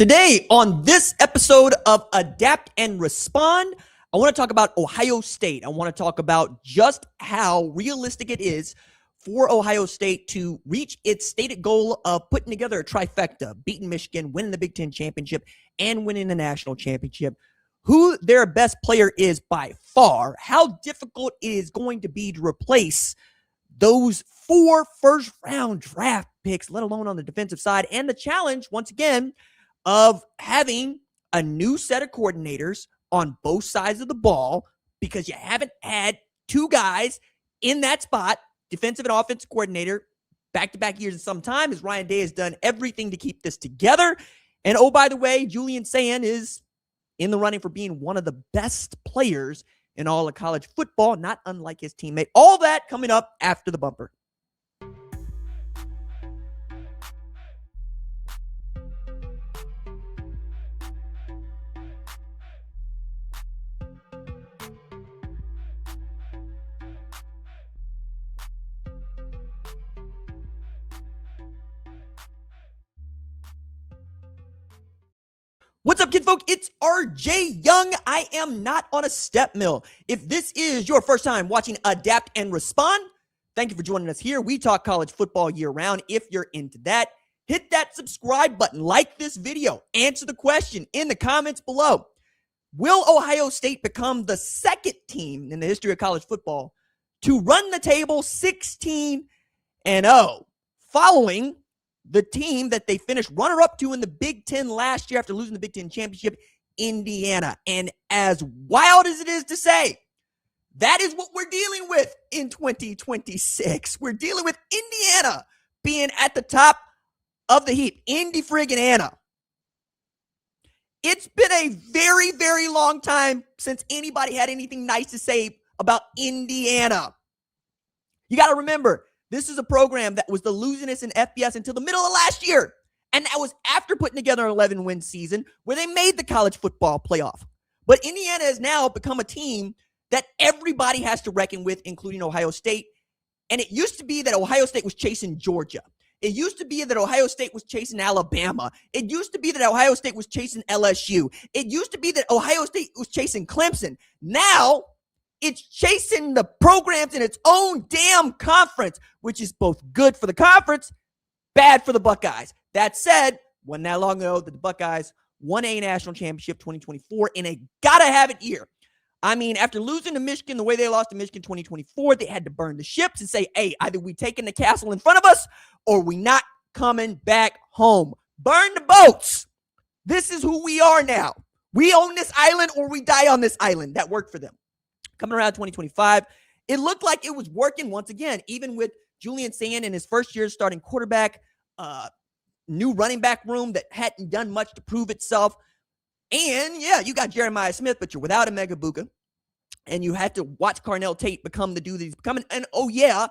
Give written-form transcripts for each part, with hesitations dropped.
Today, on this episode of Adapt and Respond, I want to talk about Ohio State. I want to talk about just how realistic it is for Ohio State to reach its stated goal of putting together a trifecta, beating Michigan, winning the Big Ten championship, and winning the national championship. Who their best player is by far, how difficult it is going to be to replace those 4 first-round draft picks, let alone on the defensive side, and the challenge, once again, of having a new set of coordinators on both sides of the ball because you haven't had 2 guys in that spot, defensive and offensive coordinator, back-to-back years in some time, as Ryan Day has done everything to keep this together. And oh, by the way, Julian Sayin is in the running for being one of the best players in all of college football, not unlike his teammate. All that coming up after the bumper. What's up, kid folk? It's RJ Young. I am not on a step mill. If this is your first time watching Adapt and Respond, thank you for joining us here. We talk college football year round. If you're into that, hit that subscribe button, like this video, answer the question in the comments below. Will Ohio State become the second team in the history of college football to run the table 16-0 following the team that they finished runner-up to in the Big Ten last year after losing the Big Ten championship, Indiana? And as wild as it is to say, that is what we're dealing with in 2026. We're dealing with Indiana being at the top of the heap. Indy friggin' Anna. It's been a very, very long time since anybody had anything nice to say about Indiana. You got to remember, this is a program that was the losingest in FBS until the middle of last year. And that was after putting together an 11-win season where they made the college football playoff. But Indiana has now become a team that everybody has to reckon with, including Ohio State. And it used to be that Ohio State was chasing Georgia. It used to be that Ohio State was chasing Alabama. It used to be that Ohio State was chasing LSU. It used to be that Ohio State was chasing Clemson. Now, it's chasing the programs in its own damn conference, which is both good for the conference, bad for the Buckeyes. That said, wasn't that long ago that the Buckeyes won a national championship 2024 in a gotta-have-it year. I mean, after losing to Michigan the way they lost to Michigan 2024, they had to burn the ships and say, hey, either we taking the castle in front of us or we not coming back home. Burn the boats. This is who we are now. We own this island or we die on this island. That worked for them. Coming around 2025, it looked like it was working once again, even with Julian Sayin in his first year starting quarterback, new running back room that hadn't done much to prove itself. And yeah, you got Jeremiah Smith, but you're without a Megabuka. And you had to watch Carnell Tate become the dude that he's becoming. And oh yeah,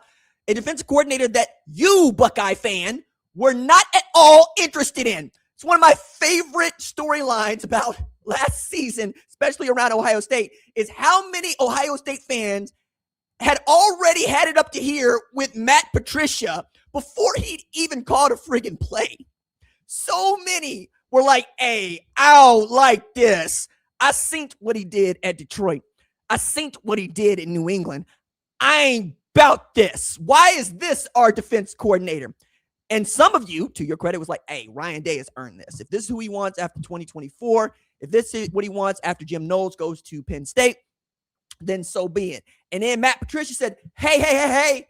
a defensive coordinator that you, Buckeye fan, were not at all interested in. It's one of my favorite storylines about last season, especially around Ohio State, is how many Ohio State fans had already had it up to here with Matt Patricia before he'd even called a friggin' play. So many were like, hey, I don't like this. I seen what he did at Detroit. I seen what he did in New England. I ain't about this. Why is this our defense coordinator? And some of you, to your credit, was like, hey, Ryan Day has earned this. If this is who he wants after 2024, if this is what he wants after Jim Knowles goes to Penn State, then so be it. And then Matt Patricia said, hey,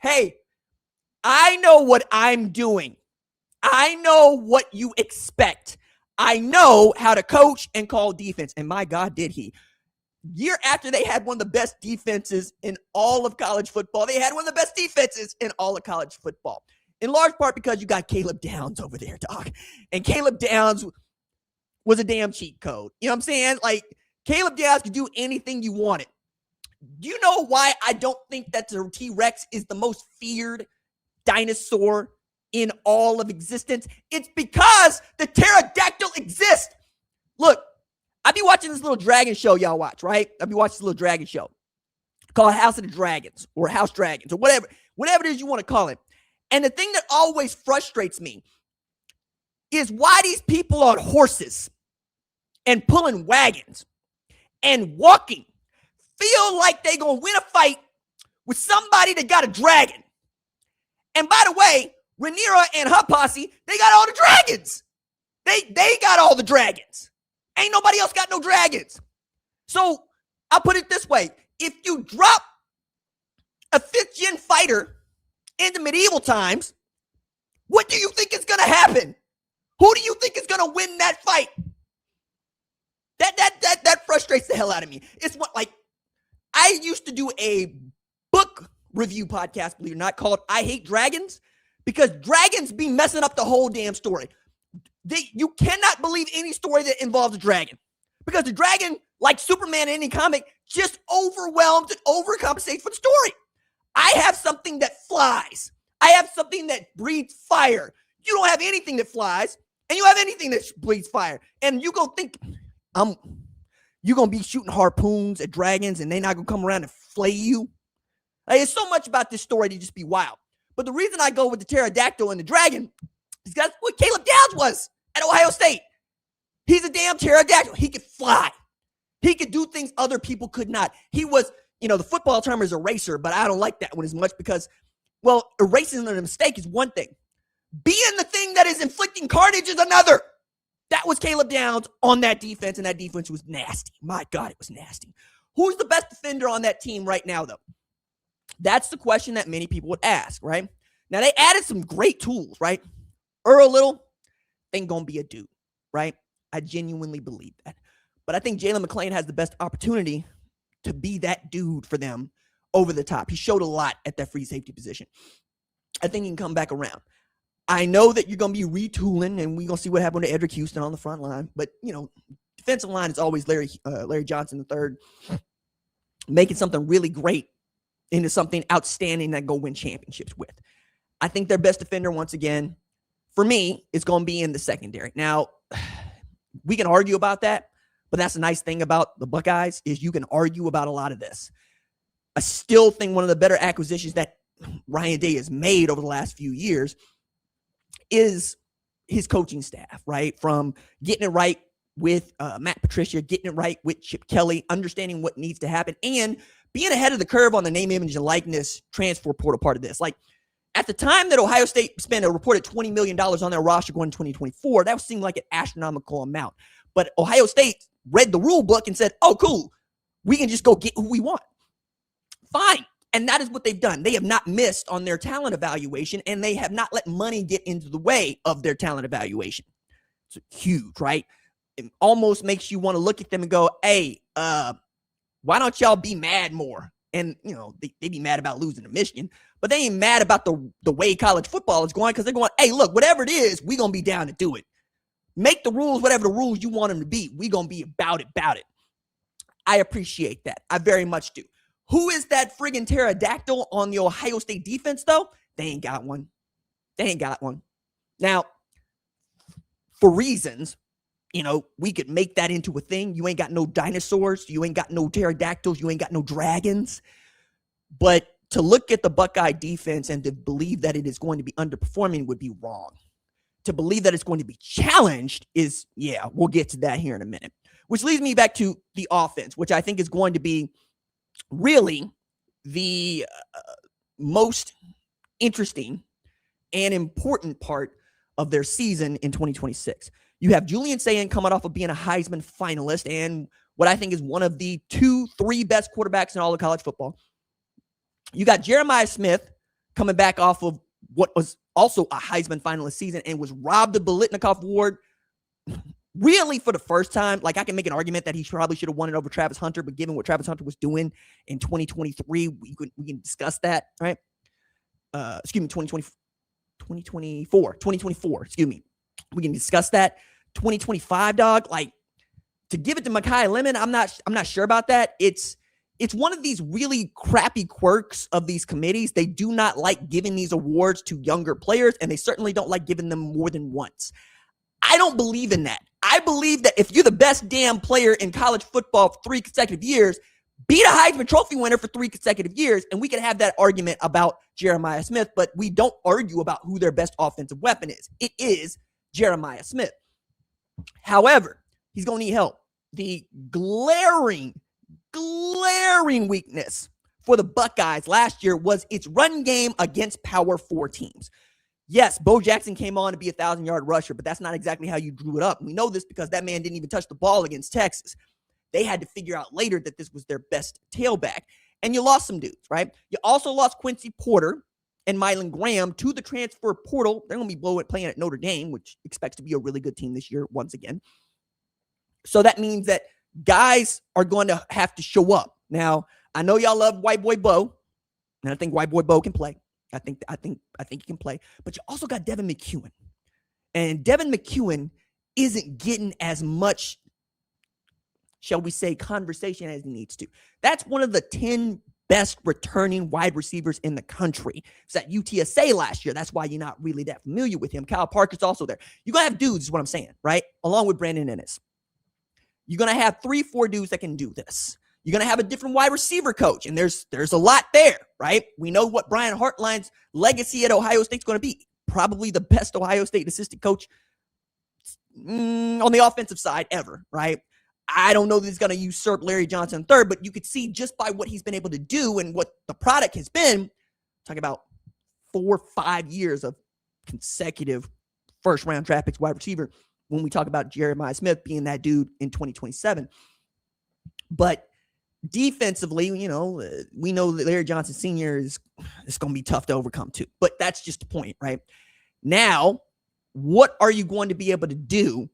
I know what I'm doing. I know what you expect. I know how to coach and call defense. And my God, did he. Year after they had one of the best defenses in all of college football, they had one of the best defenses in all of college football. In large part because you got Caleb Downs over there, dog. And Caleb Downs was a damn cheat code. You know what I'm saying? Like, Caleb Downs could do anything you wanted. Do you know why I don't think that the T-Rex is the most feared dinosaur in all of existence? It's because the pterodactyl exists. Look, I be watching this little dragon show y'all watch, right? I be watching this little dragon show called House of the Dragons or House Dragons or whatever it is you want to call it. And the thing that always frustrates me is why these people on horses and pulling wagons and walking feel like they gonna win a fight with somebody that got a dragon. And by the way, Rhaenyra and her posse, they got all the dragons. They got all the dragons. Ain't nobody else got no dragons. So I'll put it this way. If you drop a 5th gen fighter into medieval times, what do you think is going to happen? Who do you think is going to win that fight? That frustrates the hell out of me. It's what, like, I used to do a book review podcast, believe it or not, called I Hate Dragons, because dragons be messing up the whole damn story. You cannot believe any story that involves a dragon, because the dragon, like Superman in any comic, just overwhelms and overcompensates for the story. I have something that flies. I have something that breathes fire. You don't have anything that flies, and you have anything that breathes fire. And you gonna think, you're gonna be shooting harpoons at dragons, and they not gonna come around and flay you. Like, it's so much about this story to just be wild. But the reason I go with the pterodactyl and the dragon is that's what Caleb Downs was at Ohio State. He's a damn pterodactyl. He could fly. He could do things other people could not. He was, the football term is eraser, but I don't like that one as much because, well, erasing a mistake is one thing. Being the thing that is inflicting carnage is another. That was Caleb Downs on that defense, and that defense was nasty. My God, it was nasty. Who's the best defender on that team right now, though? That's the question that many people would ask, right? Now, they added some great tools, right? Earl Little ain't going to be a dude, right? I genuinely believe that. But I think Jalen McClain has the best opportunity to be that dude for them over the top. He showed a lot at that free safety position. I think he can come back around. I know that you're going to be retooling, and we're going to see what happened to Edric Houston on the front line. But, defensive line is always Larry Johnson III, making something really great into something outstanding that go win championships with. I think their best defender, once again, for me, is going to be in the secondary. Now, we can argue about that, but that's the nice thing about the Buckeyes is you can argue about a lot of this. I still think one of the better acquisitions that Ryan Day has made over the last few years is his coaching staff, right? From getting it right with Matt Patricia, getting it right with Chip Kelly, understanding what needs to happen, and being ahead of the curve on the name, image, and likeness transfer portal part of this. Like, at the time that Ohio State spent a reported $20 million on their roster going to 2024, that seemed like an astronomical amount. But Ohio State read the rule book and said, oh, cool, we can just go get who we want. Fine. And that is what they've done. They have not missed on their talent evaluation, and they have not let money get into the way of their talent evaluation. It's huge, right? It almost makes you want to look at them and go, hey, why don't y'all be mad more? And, they be mad about losing to Michigan, but they ain't mad about the way college football is going because they're going, hey, look, whatever it is, we're going to be down to do it. Make the rules whatever the rules you want them to be. We're going to be about it. I appreciate that. I very much do. Who is that friggin' pterodactyl on the Ohio State defense, though? They ain't got one. Now, for reasons, we could make that into a thing. You ain't got no dinosaurs. You ain't got no pterodactyls. You ain't got no dragons. But to look at the Buckeye defense and to believe that it is going to be underperforming would be wrong. To believe that it's going to be challenged is, we'll get to that here in a minute. Which leads me back to the offense, which I think is going to be really the most interesting and important part of their season in 2026. You have Julian Sayin coming off of being a Heisman finalist and what I think is one of the 2-3 best quarterbacks in all of college football. You got Jeremiah Smith coming back off of what was also a Heisman finalist season and was robbed the Biletnikoff Award really for the first time. Like, I can make an argument that he probably should have won it over Travis Hunter, but given what Travis Hunter was doing in 2023, we can discuss that, right? 2024, excuse me. We can discuss that. 2025, dog, like, to give it to Mekhi Lemon, I'm not sure about that. It's one of these really crappy quirks of these committees. They do not like giving these awards to younger players, and they certainly don't like giving them more than once. I don't believe in that. I believe that if you're the best damn player in college football for 3 consecutive years, be the Heisman Trophy winner for 3 consecutive years, and we can have that argument about Jeremiah Smith, but we don't argue about who their best offensive weapon is. It is Jeremiah Smith. However, he's going to need help. The glaring weakness for the Buckeyes last year was its run game against Power 4 teams. Yes, Bo Jackson came on to be a 1,000-yard rusher, but that's not exactly how you drew it up. And we know this because that man didn't even touch the ball against Texas. They had to figure out later that this was their best tailback. And you lost some dudes, right? You also lost Quincy Porter and Mylan Graham to the transfer portal. They're going to be playing at Notre Dame, which expects to be a really good team this year once again. So that means that guys are going to have to show up. Now, I know y'all love White Boy Bo, and I think White Boy Bo can play. I think he can play. But you also got Devin McEwen. And Devin McEwen isn't getting as much, shall we say, conversation as he needs to. That's one of the 10 best returning wide receivers in the country. It's at UTSA last year. That's why you're not really that familiar with him. Kyle Parker's also there. You're going to have dudes, is what I'm saying, right? Along with Brandon Ennis. You're going to have 3-4 dudes that can do this. You're going to have a different wide receiver coach, and there's a lot there, right? We know what Brian Hartline's legacy at Ohio State's going to be. Probably the best Ohio State assistant coach on the offensive side ever, right? I don't know that he's going to usurp Larry Johnson III, but you could see just by what he's been able to do and what the product has been, talking about 4 or 5 years of consecutive first-round draft picks wide receiver when we talk about Jeremiah Smith being that dude in 2027. But defensively, we know that Larry Johnson Sr. is going to be tough to overcome too. But that's just the point, right? Now, what are you going to be able to do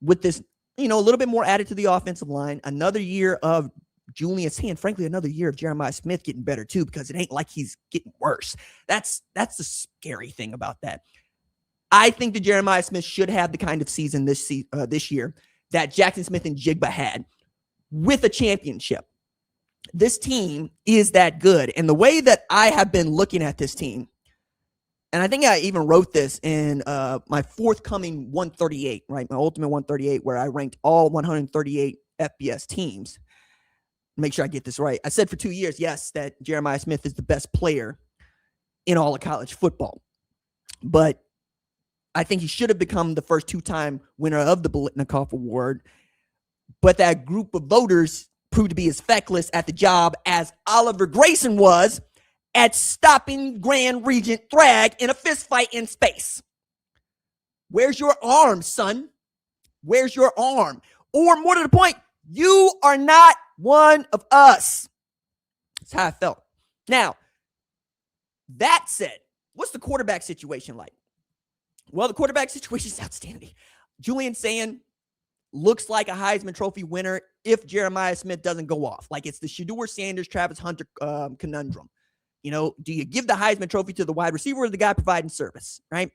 with this, a little bit more added to the offensive line, another year of Julian Sand, frankly, another year of Jeremiah Smith getting better too, because it ain't like he's getting worse. That's the scary thing about that. I think that Jeremiah Smith should have the kind of season this year that Jackson Smith and Jigba had with a championship. This team is that good. And the way that I have been looking at this team, and I think I even wrote this in my forthcoming 138, right? My ultimate 138, where I ranked all 138 FBS teams. Make sure I get this right. I said for 2 years, yes, that Jeremiah Smith is the best player in all of college football. But I think he should have become the first 2-time winner of the Biletnikoff Award. But that group of voters proved to be as feckless at the job as Oliver Grayson was at stopping Grand Regent Thrag in a fistfight in space. Where's your arm, son? Where's your arm? Or more to the point, you are not one of us. That's how I felt. Now, that said, what's the quarterback situation like? Well, the quarterback situation is outstanding. Julian Sand looks like a Heisman Trophy winner if Jeremiah Smith doesn't go off. Like it's the Shedeur Sanders, Travis Hunter conundrum. Do you give the Heisman Trophy to the wide receiver or the guy providing service, right?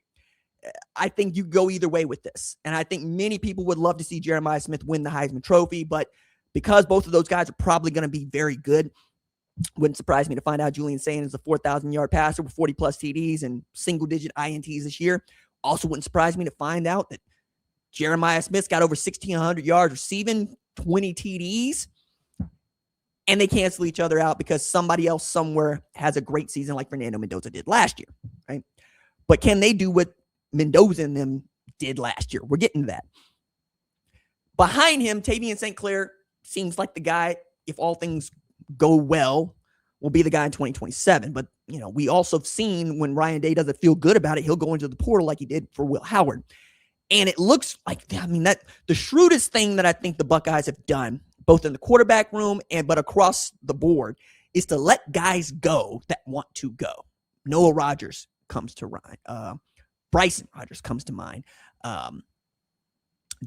I think you go either way with this. And I think many people would love to see Jeremiah Smith win the Heisman Trophy, but because both of those guys are probably going to be very good, wouldn't surprise me to find out Julian Sand is a 4,000-yard passer with 40-plus TDs and single-digit INTs this year. Also wouldn't surprise me to find out that Jeremiah Smith's got over 1,600 yards receiving, 20 TDs, and they cancel each other out because somebody else somewhere has a great season like Fernando Mendoza did last year, right? But can they do what Mendoza and them did last year? We're getting to that. Behind him, Tavian St. Clair seems like the guy, if all things go well, will be the guy in 2027. But, we also have seen when Ryan Day doesn't feel good about it, he'll go into the portal like he did for Will Howard. And it looks like, that the shrewdest thing that I think the Buckeyes have done, both in the quarterback room but across the board, is to let guys go that want to go. Noah Rogers comes to mind. Bryson Rogers comes to mind.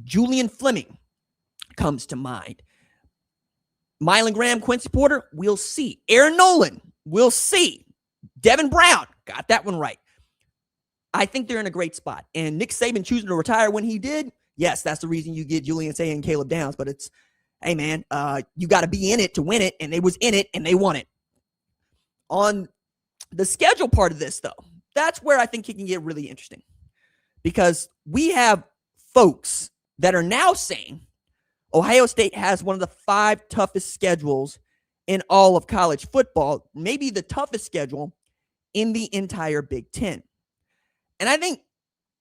Julian Fleming comes to mind. Mylan Graham, Quincy Porter, we'll see. Aaron Nolan, we'll see. Devin Brown, got that one right. I think they're in a great spot. And Nick Saban choosing to retire when he did, yes, that's the reason you get Julian Sand and Caleb Downs. But it's, hey, man, you got to be in it to win it. And they was in it, and they won it. On the schedule part of this, though, that's where I think it can get really interesting. Because we have folks that are now saying Ohio State has one of the 5 toughest schedules in all of college football, maybe the toughest schedule in the entire Big Ten. And I think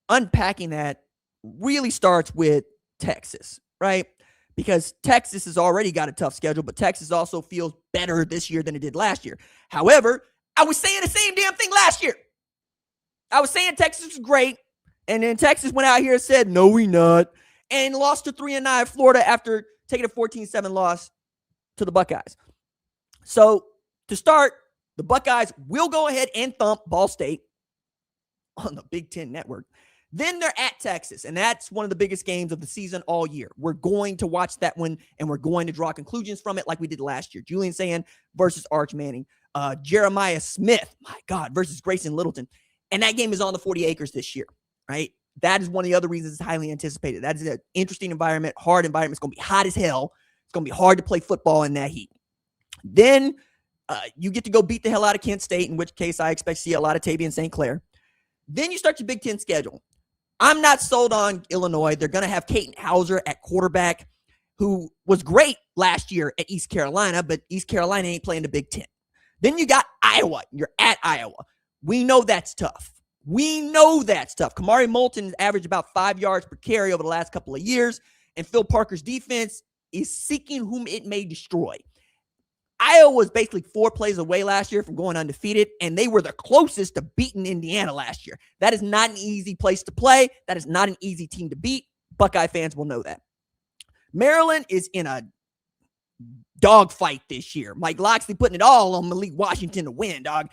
unpacking that really starts with Texas, right? Because Texas has already got a tough schedule, but Texas also feels better this year than it did last year. However, I was saying the same damn thing last year. I was saying Texas was great, and then Texas went out here and said, no, we not, and lost to 3-9 Florida after taking a 14-7 loss to the Buckeyes. So to start, the Buckeyes will go ahead and thump Ball State on the Big Ten Network. Then they're at Texas, and that's one of the biggest games of the season all year. We're going to watch that one, and we're going to draw conclusions from it like we did last year. Julian Sand versus Arch Manning. Jeremiah Smith, my God, versus Grayson Littleton. And that game is on the 40 acres this year, right? That is one of the other reasons it's highly anticipated. That is an interesting environment, hard environment. It's going to be hot as hell. It's going to be hard to play football in that heat. Then you get to go beat the hell out of Kent State, in which case I expect to see a lot of Tavian St. Clair. Then you start your Big Ten schedule. I'm not sold on Illinois. They're going to have Caton Hauser at quarterback, who was great last year at East Carolina, but East Carolina ain't playing the Big Ten. Then you got Iowa. You're at Iowa. We know that's tough. Kamari Moulton averaged about 5 yards per carry over the last couple of years, and Phil Parker's defense is seeking whom it may destroy. Iowa was basically 4 plays away last year from going undefeated, and they were the closest to beating Indiana last year. That is not an easy place to play. That is not an easy team to beat. Buckeye fans will know that. Maryland is in a dogfight this year. Mike Locksley putting it all on Malik Washington to win, dog.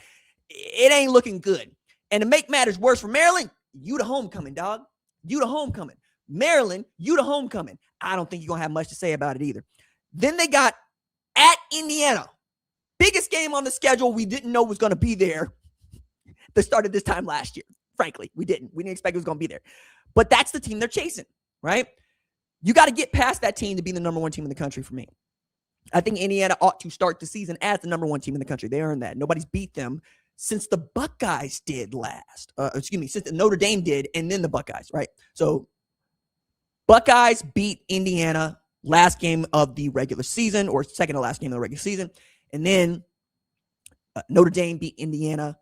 It ain't looking good. And to make matters worse for Maryland, you the homecoming, dog. You the homecoming. Maryland, you the homecoming. I don't think you're going to have much to say about it either. Then they got at Indiana. Biggest game on the schedule we didn't know was going to be there that started this time last year. Frankly, we didn't. We didn't expect it was going to be there. But that's the team they're chasing, right? You got to get past that team to be the number 1 team in the country for me. I think Indiana ought to start the season as the number 1 team in the country. They earned that. Nobody's beat them since the Buckeyes did last. Since the Notre Dame did, and then the Buckeyes, right? So Buckeyes beat Indiana last game of the regular season, or second to last game of the regular season. And then Notre Dame beat Indiana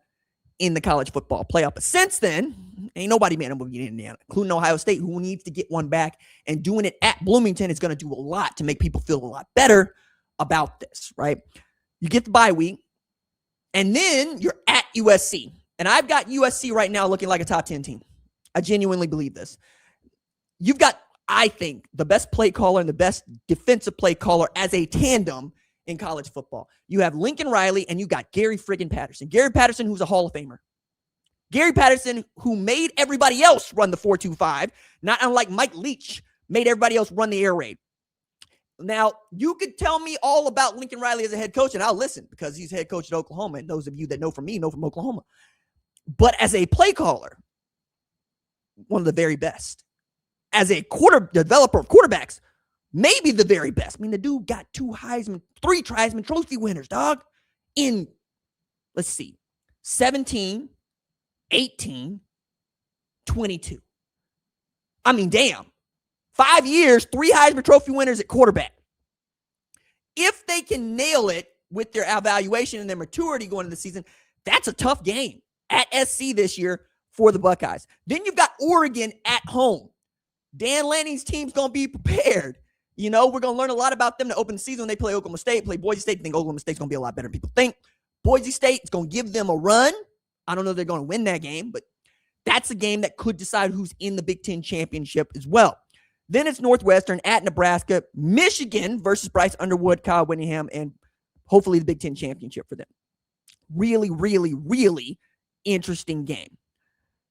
in the college football playoff. But since then, ain't nobody been able to beat Indiana, including Ohio State, who needs to get one back. And doing it at Bloomington is going to do a lot to make people feel a lot better about this, right? You get the bye week, and then you're at USC. And I've got USC right now looking like a top 10 team. I genuinely believe this. You've got, I think, the best play caller and the best defensive play caller as a tandem in college football. You have Lincoln Riley, and you got Gary friggin' Patterson. Gary Patterson, who's a Hall of Famer. Gary Patterson, who made everybody else run the 4.25, not unlike Mike Leach made everybody else run the air raid. Now, you could tell me all about Lincoln Riley as a head coach, and I'll listen, because he's head coach at Oklahoma, and those of you that know from me know from Oklahoma. But as a play caller, one of the very best. As a developer of quarterbacks, maybe the very best. I mean, the dude got 3 Heisman Trophy winners, dog, in, let's see, 17, 18, 22. I mean, damn. 5 years, 3 Heisman Trophy winners at quarterback. If they can nail it with their evaluation and their maturity going into the season, that's a tough game at SC this year for the Buckeyes. Then you've got Oregon at home. Dan Lanning's team's going to be prepared. You know, we're going to learn a lot about them to open the season when they play Oklahoma State, play Boise State. I think Oklahoma State's going to be a lot better than people think. Boise State is going to give them a run. I don't know if they're going to win that game, but that's a game that could decide who's in the Big Ten championship as well. Then it's Northwestern at Nebraska, Michigan versus Bryce Underwood, Kyle Whittingham, and hopefully the Big Ten championship for them. Really, really, really interesting game.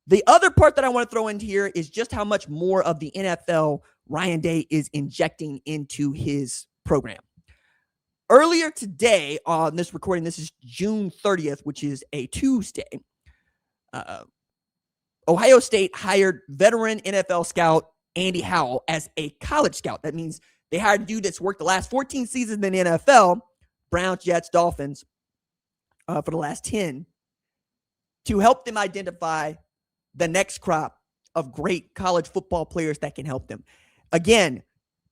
The other part that I want to throw into here is just how much more of the NFL Ryan Day is injecting into his program. Earlier today on this recording, this is June 30th, which is a Tuesday, Ohio State hired veteran NFL scout Andy Howell as a college scout. That means they hired a dude that's worked the last 14 seasons in the NFL, Browns, Jets, Dolphins, for the last 10, to help them identify the next crop of great college football players that can help them. Again,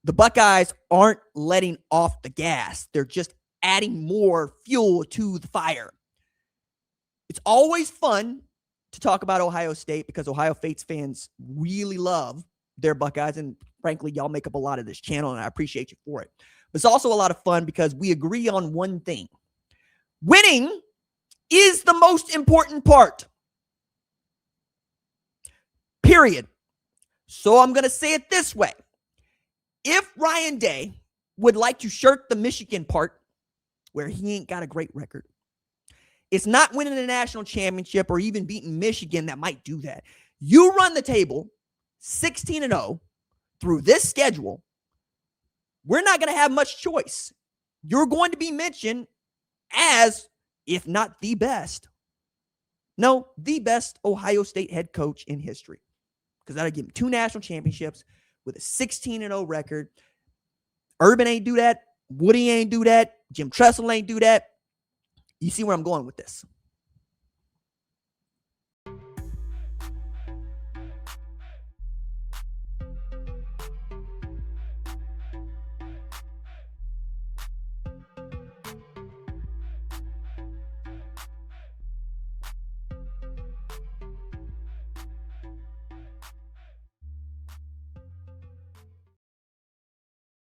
the Buckeyes aren't letting off the gas. They're just adding more fuel to the fire. It's always fun to talk about Ohio State because Ohio State fans really love their Buckeyes. And frankly, y'all make up a lot of this channel, and I appreciate you for it. But it's also a lot of fun because we agree on one thing. Winning is the most important part. Period. So I'm going to say it this way. If Ryan Day would like to shirk the Michigan part, where he ain't got a great record, it's not winning a national championship or even beating Michigan that might do that. You run the table 16-0 through this schedule, we're not going to have much choice. You're going to be mentioned as, if not the best, the best Ohio State head coach in history. Because that'll give him 2 national championships with a 16-0 record. Urban ain't do that. Woody ain't do that. Jim Tressel ain't do that. You see where I'm going with this.